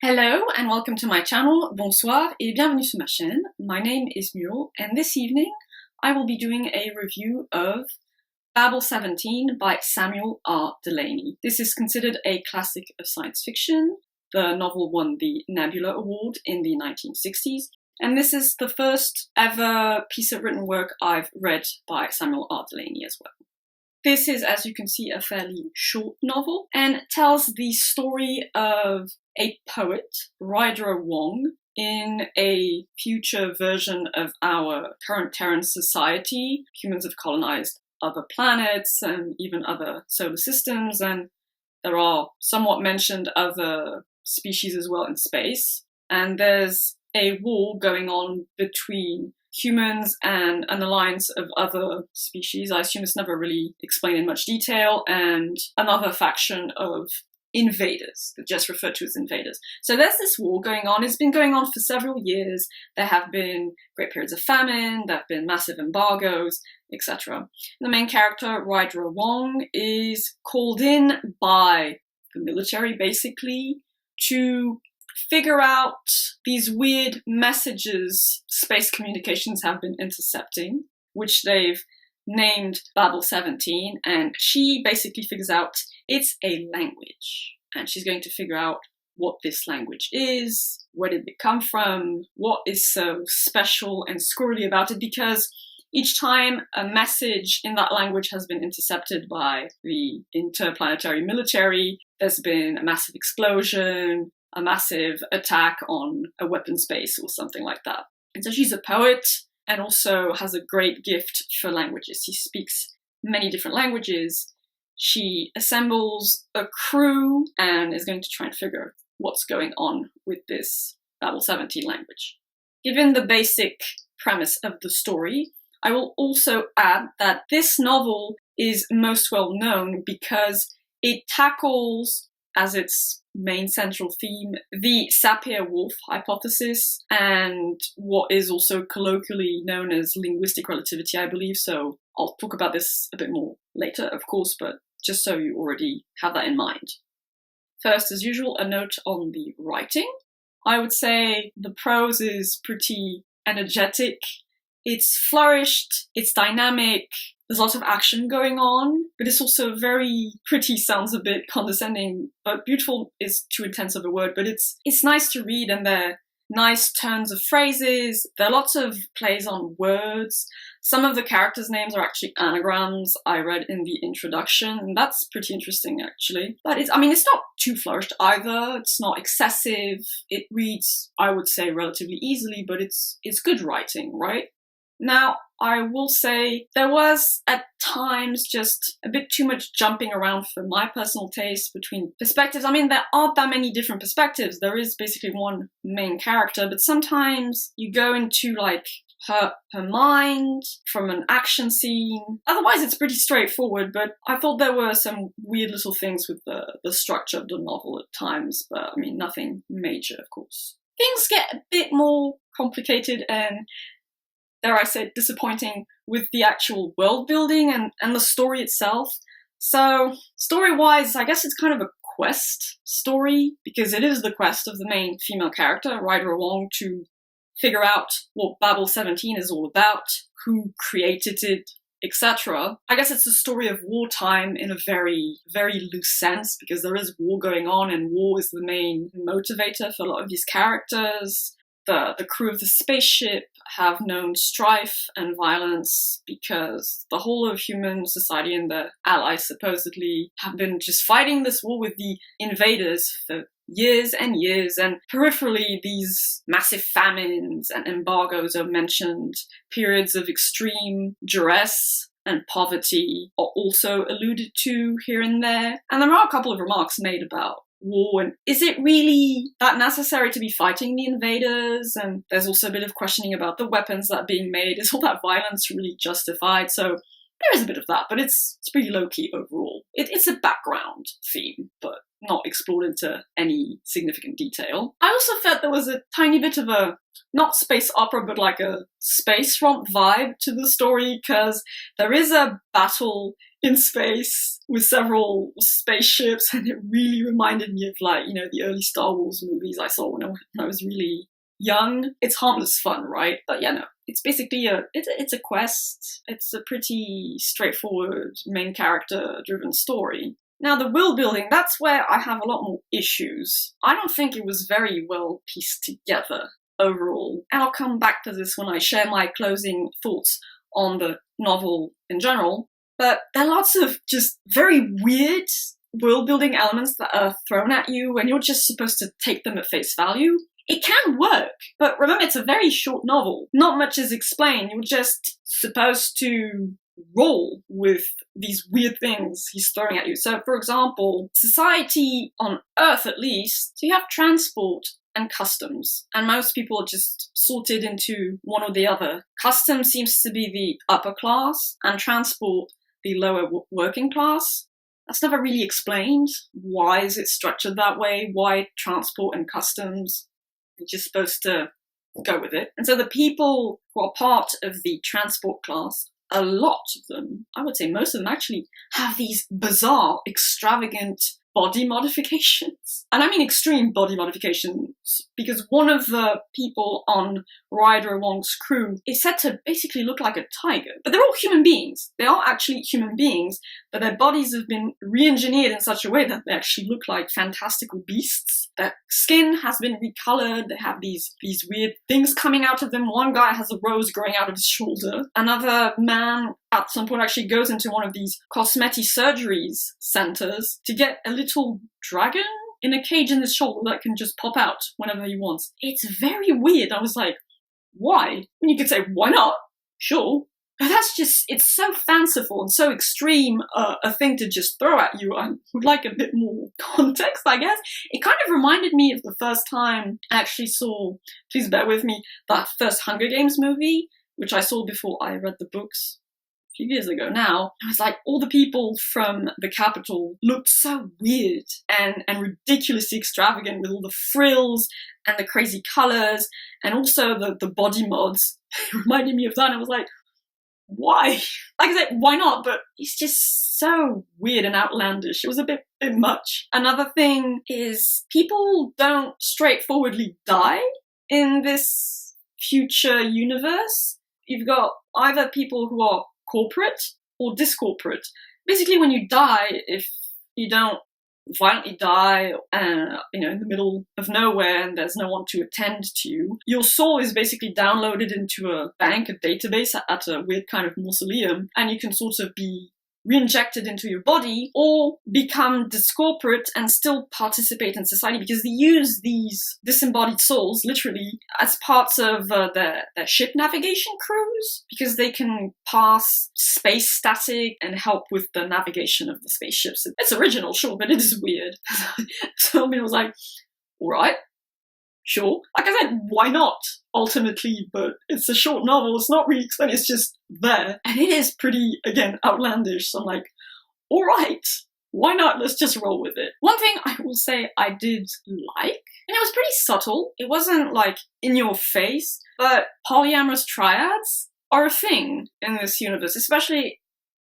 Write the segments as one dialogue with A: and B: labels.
A: Hello and welcome to my channel. Bonsoir et bienvenue sur ma chaîne. My name is Mule and this evening I will be doing a review of Babel-17 by Samuel R. Delany. This is considered a classic of science fiction. The novel won the Nebula Award in the 1960s, and this is the first ever piece of written work I've read by Samuel R. Delany as well. This is, as you can see, a fairly short novel and tells the story of a poet, Ryder Wong, in a future version of our current Terran society. Humans have colonized other planets and even other solar systems, and there are somewhat mentioned other species as well in space. And there's a war going on between humans and an alliance of other species. I assume it's never really explained in much detail, and another faction of invaders, they're just referred to as invaders. So there's this war going on. It's been going on for several years. There have been great periods of famine, there have been massive embargoes, etc. The main character, Ryder Wong, is called in by the military, basically, to figure out these weird messages space communications have been intercepting, which they've named Babel-17, and she basically figures out it's a language, and she's going to figure out what this language is, where did it come from, what is so special and squirrely about it, because each time a message in that language has been intercepted by the interplanetary military, there's been a massive explosion, a massive attack on a weapons base or something like that. And so she's a poet and also has a great gift for languages. She speaks many different languages. She assembles a crew and is going to try and figure what's going on with this Babel-17 language. Given the basic premise of the story, I will also add that this novel is most well known because it tackles, as its main central theme, the Sapir-Whorf hypothesis and what is also colloquially known as linguistic relativity, I believe. So I'll talk about this a bit more later, of course, but just so you already have that in mind. First, as usual, a note on the writing. I would say the prose is pretty energetic. It's flourished, it's dynamic, there's lots of action going on, but it's also very pretty, sounds a bit condescending, but beautiful is too intense of a word, but it's nice to read, and they're nice turns of phrases. There are lots of plays on words. Some of the characters' names are actually anagrams I read in the introduction, and that's pretty interesting actually. But it's not too flourished either, it's not excessive, it reads, I would say, relatively easily, but it's good writing, right? Now, I will say there was at times just a bit too much jumping around for my personal taste between perspectives. There aren't that many different perspectives. There is basically one main character, but sometimes you go into like her mind from an action scene. Otherwise, it's pretty straightforward, but I thought there were some weird little things with the structure of the novel at times, but nothing major, of course. Things get a bit more complicated and, dare I say, disappointing with the actual world building and the story itself. So, story-wise, I guess it's kind of a quest story, because it is the quest of the main female character, Ryder Wong, to figure out what Babel-17 is all about, who created it, etc. I guess it's a story of wartime in a very, very loose sense, because there is war going on, and war is the main motivator for a lot of these characters. The crew of the spaceship have known strife and violence because the whole of human society and their allies supposedly have been just fighting this war with the invaders for years and years, and peripherally these massive famines and embargoes are mentioned. Periods of extreme duress and poverty are also alluded to here and there. And there are a couple of remarks made about war, and is it really that necessary to be fighting the invaders? And there's also a bit of questioning about the weapons that are being made. Is all that violence really justified? So there is a bit of that, but it's pretty low-key overall. It's a background theme, but not explored into any significant detail. I also felt there was a tiny bit of a, not space opera, but like a space romp vibe to the story, because there is a battle in space with several spaceships, and it really reminded me of, like, you know, the early Star Wars movies I saw when I was really young. It's harmless fun, right? But yeah, no, it's basically it's a quest. It's a pretty straightforward main character driven story. Now, the world building, that's where I have a lot more issues. I don't think it was very well pieced together overall. And I'll come back to this when I share my closing thoughts on the novel in general. But there are lots of just very weird world building elements that are thrown at you and you're just supposed to take them at face value. It can work, but remember, it's a very short novel. Not much is explained. You're just supposed to roll with these weird things he's throwing at you. So, for example, society on Earth, at least, so you have transport and customs, and most people are just sorted into one or the other. Customs seems to be the upper class, and transport the lower working class. That's never really explained. Why is it structured that way? Why transport and customs? You're just supposed to go with it. And so the people who are part of the transport class, a lot of them, I would say most of them actually, have these bizarre, extravagant body modifications. And I mean extreme body modifications, because one of the people on Ryder Wong's crew is said to basically look like a tiger. But they're all human beings. They are actually human beings, but their bodies have been re-engineered in such a way that they actually look like fantastical beasts. Their skin has been recolored. They have these weird things coming out of them. One guy has a rose growing out of his shoulder. Another man at some point actually goes into one of these cosmetic surgeries centers to get a little dragon in a cage in his shoulder that can just pop out whenever he wants. It's very weird. I was like, why? I mean, you could say, why not? Sure. But that's just, it's so fanciful and so extreme a thing to just throw at you. I would like a bit more context, I guess. It kind of reminded me of the first time I actually saw, please bear with me, that first Hunger Games movie, which I saw before I read the books a few years ago now. I was like, all the people from the capital looked so weird and ridiculously extravagant with all the frills and the crazy colors and also the body mods. It reminded me of that, and I was like, why? Like I said, why not? But it's just so weird and outlandish. It was a bit much. Another thing is people don't straightforwardly die in this future universe. You've got either people who are corporate or discorporate. Basically, when you die, if you don't violently die, in the middle of nowhere and there's no one to attend to you, your soul is basically downloaded into a bank, a database at a weird kind of mausoleum, and you can sort of be re-injected into your body or become discorporate and still participate in society, because they use these disembodied souls literally as parts of their ship navigation crews, because they can pass space static and help with the navigation of the spaceships. It's original, sure, but it is weird. So I mean, I was like, all right, sure. Like I said, why not? Ultimately, but it's a short novel. It's not really explained. It's just there. And it is pretty, again, outlandish. So I'm like, all right, why not? Let's just roll with it. One thing I will say I did like, and it was pretty subtle. It wasn't like in your face, but polyamorous triads are a thing in this universe, especially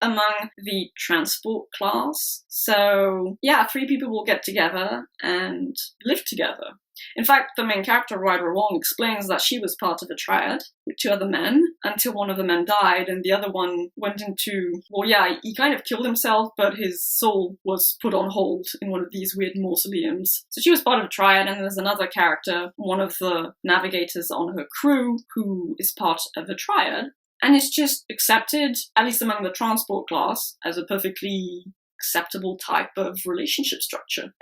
A: among the transport class. So yeah, 3 people will get together and live together. In fact, the main character, Ryder Wong, explains that she was part of a triad with 2 other men until one of the men died and the other one went into, well, yeah, he kind of killed himself, but his soul was put on hold in one of these weird mausoleums. So she was part of a triad, and there's another character, one of the navigators on her crew, who is part of a triad. And it's just accepted, at least among the transport class, as a perfectly acceptable type of relationship structure.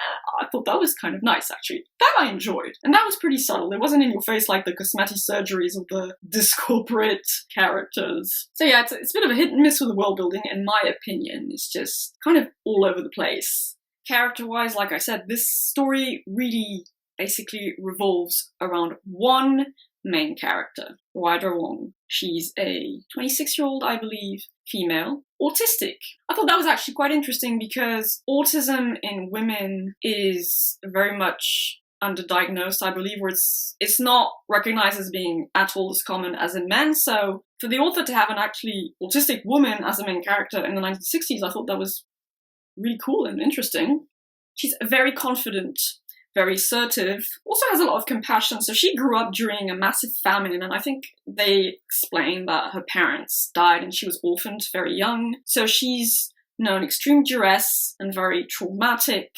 A: I thought that was kind of nice, actually. That I enjoyed. And that was pretty subtle. It wasn't in your face like the cosmetic surgeries of the discorporate characters. So yeah, it's a bit of a hit and miss with the world building, in my opinion. It's just kind of all over the place. Character-wise, like I said, this story really basically revolves around one main character, Ryder Wong. She's a 26-year-old, I believe, female, autistic. I thought that was actually quite interesting because autism in women is very much underdiagnosed, I believe, where it's not recognized as being at all as common as in men. So for the author to have an actually autistic woman as a main character in the 1960s, I thought that was really cool and interesting. She's very confident, very assertive, also has a lot of compassion. So she grew up during a massive famine, and I think they explain that her parents died and she was orphaned very young. So she's known extreme duress and very traumatic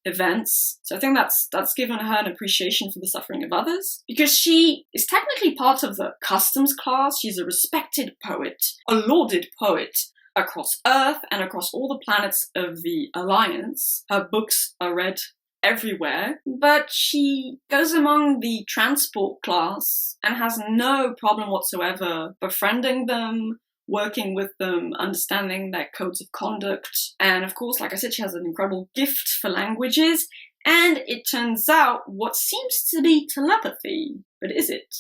A: events. So I think that's given her an appreciation for the suffering of others, because she is technically part of the customs class. She's a respected poet, a lauded poet across Earth and across all the planets of the Alliance. Her books are read everywhere, but she goes among the transport class and has no problem whatsoever befriending them, working with them, understanding their codes of conduct. And of course, like I said, she has an incredible gift for languages. And it turns out what seems to be telepathy, but is it?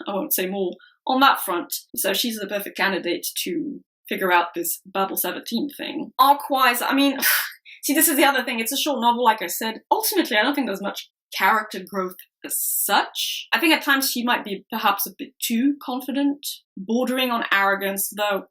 A: I won't say more on that front. So she's the perfect candidate to figure out this Babel-17 thing. Arc-wise, I mean, see, this is the other thing. It's a short novel, like I said. Ultimately, I don't think there's much character growth as such. I think at times she might be perhaps a bit too confident, bordering on arrogance, though,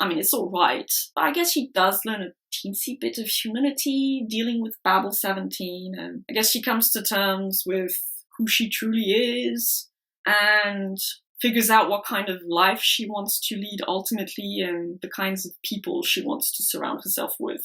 A: I mean, it's all right. But I guess she does learn a teensy bit of humility dealing with Babel-17, and I guess she comes to terms with who she truly is and figures out what kind of life she wants to lead ultimately and the kinds of people she wants to surround herself with.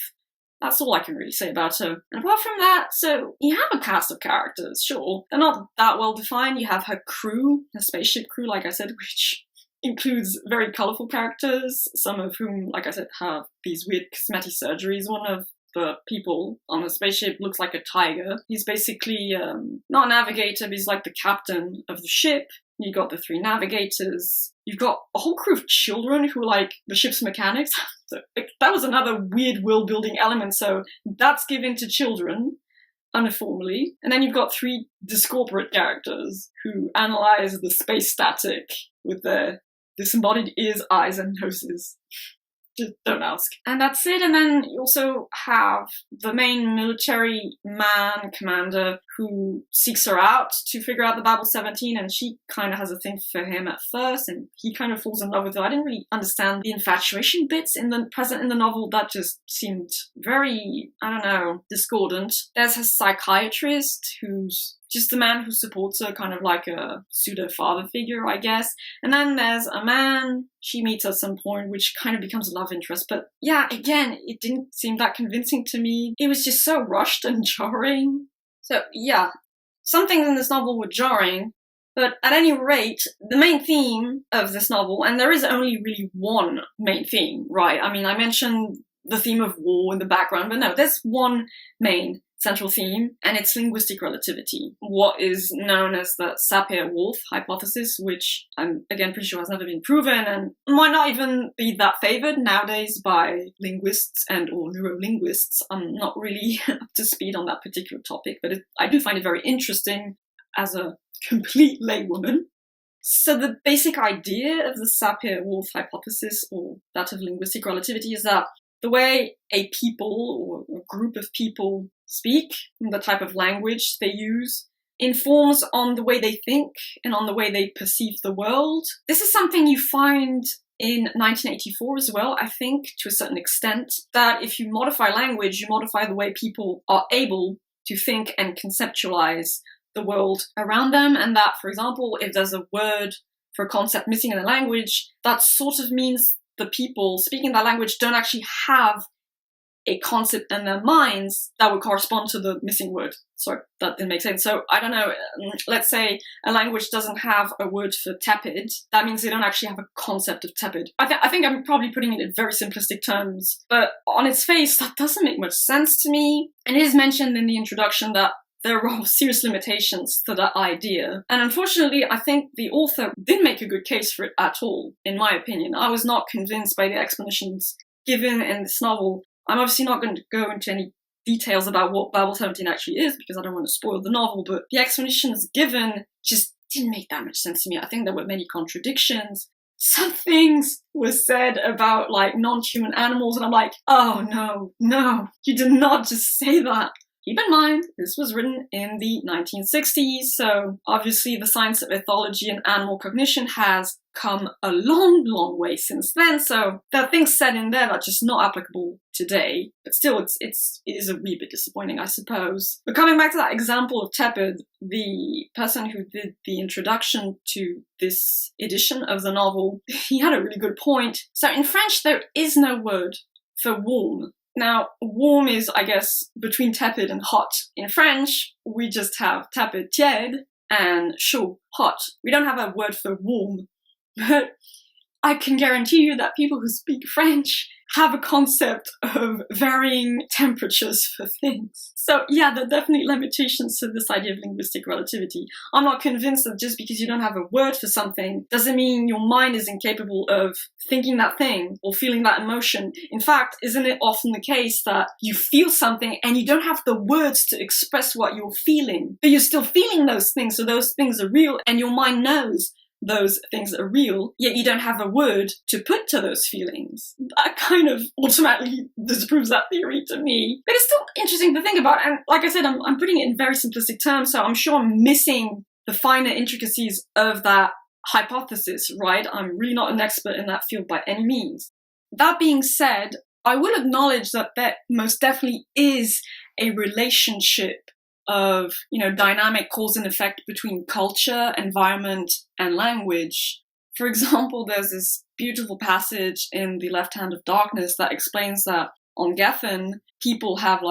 A: That's all I can really say about her. And apart from that, so you have a cast of characters, sure. They're not that well defined. You have her crew, her spaceship crew, like I said, which includes very colourful characters, some of whom, like I said, have these weird cosmetic surgeries. One of the people on the spaceship looks like a tiger. He's basically not a navigator, but he's like the captain of the ship. You've got the 3 navigators. You've got a whole crew of children who are like the ship's mechanics. So that was another weird world-building element. So that's given to children, uniformly. And then you've got 3 discorporate characters who analyze the space static with their disembodied ears, eyes, and noses. Just don't ask. And that's it. And then you also have the main military man, commander, who seeks her out to figure out the Babel-17, and she kind of has a thing for him at first, and he kind of falls in love with her. I didn't really understand the infatuation bits present in the novel. That just seemed very, I don't know, discordant. There's her psychiatrist, who's just the man who supports her, kind of like a pseudo-father figure, I guess. And then there's a man she meets at some point, which kind of becomes a love interest. But yeah, again, it didn't seem that convincing to me. It was just so rushed and jarring. So yeah, some things in this novel were jarring. But at any rate, the main theme of this novel, and there is only really one main theme, right? I mean, I mentioned the theme of war in the background, but no, there's one main central theme, and it's linguistic relativity, what is known as the Sapir-Whorf hypothesis, which I'm, again, pretty sure has never been proven and might not even be that favored nowadays by linguists and or neurolinguists. I'm not really up to speed on that particular topic, but I do find it very interesting as a complete laywoman. So the basic idea of the Sapir-Whorf hypothesis, or that of linguistic relativity, is that the way a people or a group of people speak, the type of language they use, informs on the way they think and on the way they perceive the world. This is something you find in 1984 as well, I think, to a certain extent, that if you modify language, you modify the way people are able to think and conceptualize the world around them, and that, for example, if there's a word for a concept missing in the language, that sort of means the people speaking that language don't actually have a concept in their minds that would correspond to the missing word. Sorry, that didn't make sense. So, I don't know, let's say a language doesn't have a word for tepid. That means they don't actually have a concept of tepid. I think I'm probably putting it in very simplistic terms, but on its face, that doesn't make much sense to me. And it is mentioned in the introduction that there are serious limitations to that idea. And unfortunately, I think the author didn't make a good case for it at all, in my opinion. I was not convinced by the explanations given in this novel. I'm obviously not going to go into any details about what Babel-17 actually is, because I don't want to spoil the novel, but the explanations given just didn't make that much sense to me. I think there were many contradictions. Some things were said about, like, non-human animals, and I'm like, oh, no, you did not just say that. keep in mind, this was written in the 1960s, so obviously the science of ethology and animal cognition has come a long, long way since then, so there are things said in there that are just not applicable today. But still, it is a wee bit disappointing, I suppose. But coming back to that example of tepid, the person who did the introduction to this edition of the novel, he had a really good point. So in French, there is no word for warm. Now, warm is, I guess, between tepid and hot. In French, we just have tepid, tiède, and chaud, hot. We don't have a word for warm. But I can guarantee you that people who speak French have a concept of varying temperatures for things. So yeah, there are definitely limitations to this idea of linguistic relativity. I'm not convinced that just because you don't have a word for something doesn't mean your mind is incapable of thinking that thing or feeling that emotion. In fact, isn't it often the case that you feel something and you don't have the words to express what you're feeling, but you're still feeling those things, so those things are real and your mind knows those things are real, yet you don't have a word to put to those feelings. That kind of automatically disproves that theory to me. But it's still interesting to think about, and like I said, I'm putting it in very simplistic terms, so I'm sure I'm missing the finer intricacies of that hypothesis, right? I'm really not an expert in that field by any means. That being said, I will acknowledge that there most definitely is a relationship of, dynamic cause and effect between culture, environment, and language. For example, there's this beautiful passage in The Left Hand of Darkness that explains that on Gethin, people have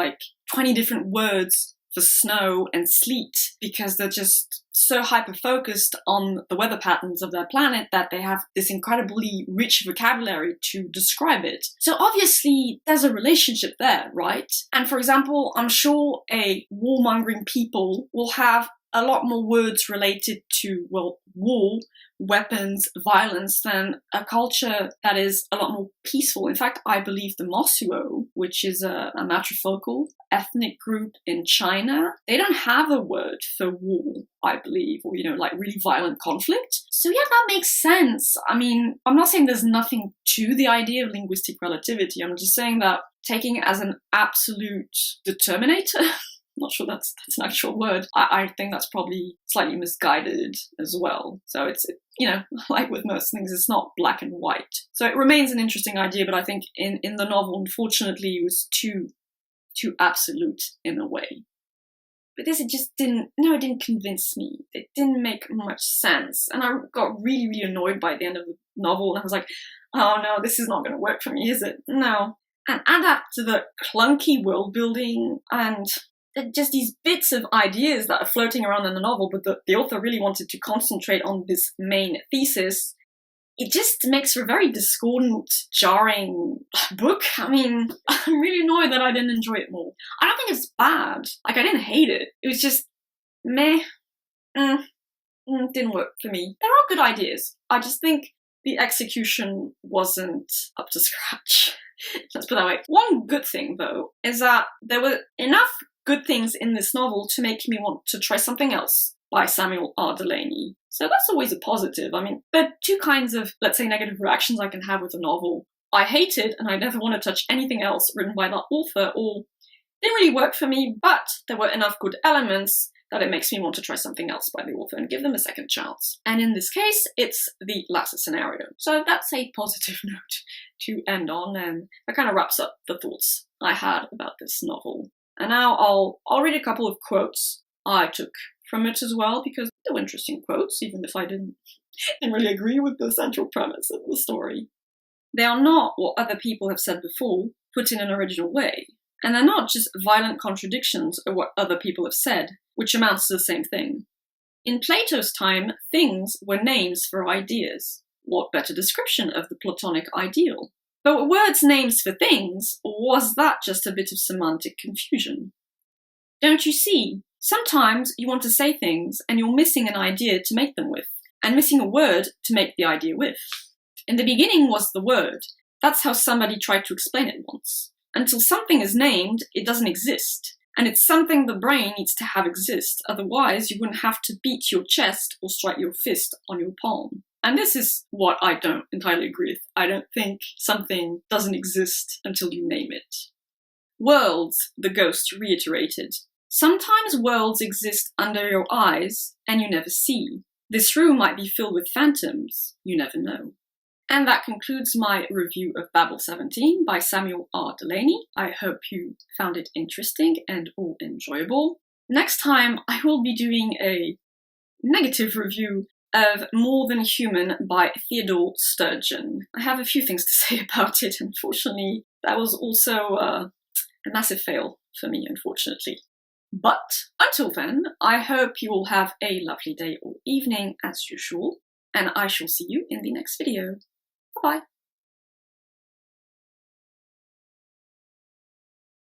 A: 20 different words for snow and sleet because they're just so hyper-focused on the weather patterns of their planet that they have this incredibly rich vocabulary to describe it. So obviously there's a relationship there, right? And for example, I'm sure a warmongering people will have a lot more words related to, war, weapons, violence than a culture that is a lot more peaceful. In fact, I believe the Mosuo, which is a matrifocal ethnic group in China, they don't have a word for war, I believe, or, really violent conflict. So yeah, that makes sense. I mean, I'm not saying there's nothing to the idea of linguistic relativity. I'm just saying that taking it as an absolute determinator, I'm not sure that's an actual word. I think that's probably slightly misguided as well. So it's, like with most things, it's not black and white. So it remains an interesting idea, but I think in the novel, unfortunately, it was too absolute in a way. But this, it didn't convince me. It didn't make much sense. And I got really, really annoyed by the end of the novel. And I was like, oh no, this is not going to work for me, is it? No. And add that to the clunky world building and just these bits of ideas that are floating around in the novel, but the author really wanted to concentrate on this main thesis. It just makes for a very discordant, jarring book. I mean, I'm really annoyed that I didn't enjoy it more. I don't think it's bad. I didn't hate it. It was just meh. Didn't work for me. There are good ideas. I just think the execution wasn't up to scratch. Let's put it that way. One good thing, though, is that there were enough good things in this novel to make me want to try something else by Samuel R. Delany. So that's always a positive. I mean, there are two kinds of, let's say, negative reactions I can have with a novel. I hate it and I never want to touch anything else written by that author, or didn't really work for me, but there were enough good elements that it makes me want to try something else by the author and give them a second chance. And in this case, it's the latter scenario. So that's a positive note to end on, and that kind of wraps up the thoughts I had about this novel. And now I'll read a couple of quotes I took from it as well, because they were interesting quotes, even if I didn't really agree with the central premise of the story. They are not what other people have said before, put in an original way. And they're not just violent contradictions of what other people have said, which amounts to the same thing. In Plato's time, things were names for ideas. What better description of the Platonic ideal? But were words names for things, or was that just a bit of semantic confusion? Don't you see? Sometimes you want to say things and you're missing an idea to make them with, and missing a word to make the idea with. In the beginning was the word. That's how somebody tried to explain it once. Until something is named, it doesn't exist. And it's something the brain needs to have exist, otherwise you wouldn't have to beat your chest or strike your fist on your palm. And this is what I don't entirely agree with. I don't think something doesn't exist until you name it. Worlds, the ghost reiterated. Sometimes worlds exist under your eyes and you never see. This room might be filled with phantoms, you never know. And that concludes my review of Babel-17 by Samuel R. Delany. I hope you found it interesting and or enjoyable. Next time I will be doing a negative review of More Than Human by Theodore Sturgeon. I have a few things to say about it, unfortunately. That was also a massive fail for me, unfortunately. But until then, I hope you all have a lovely day or evening as usual, and I shall see you in the next video. Bye-bye.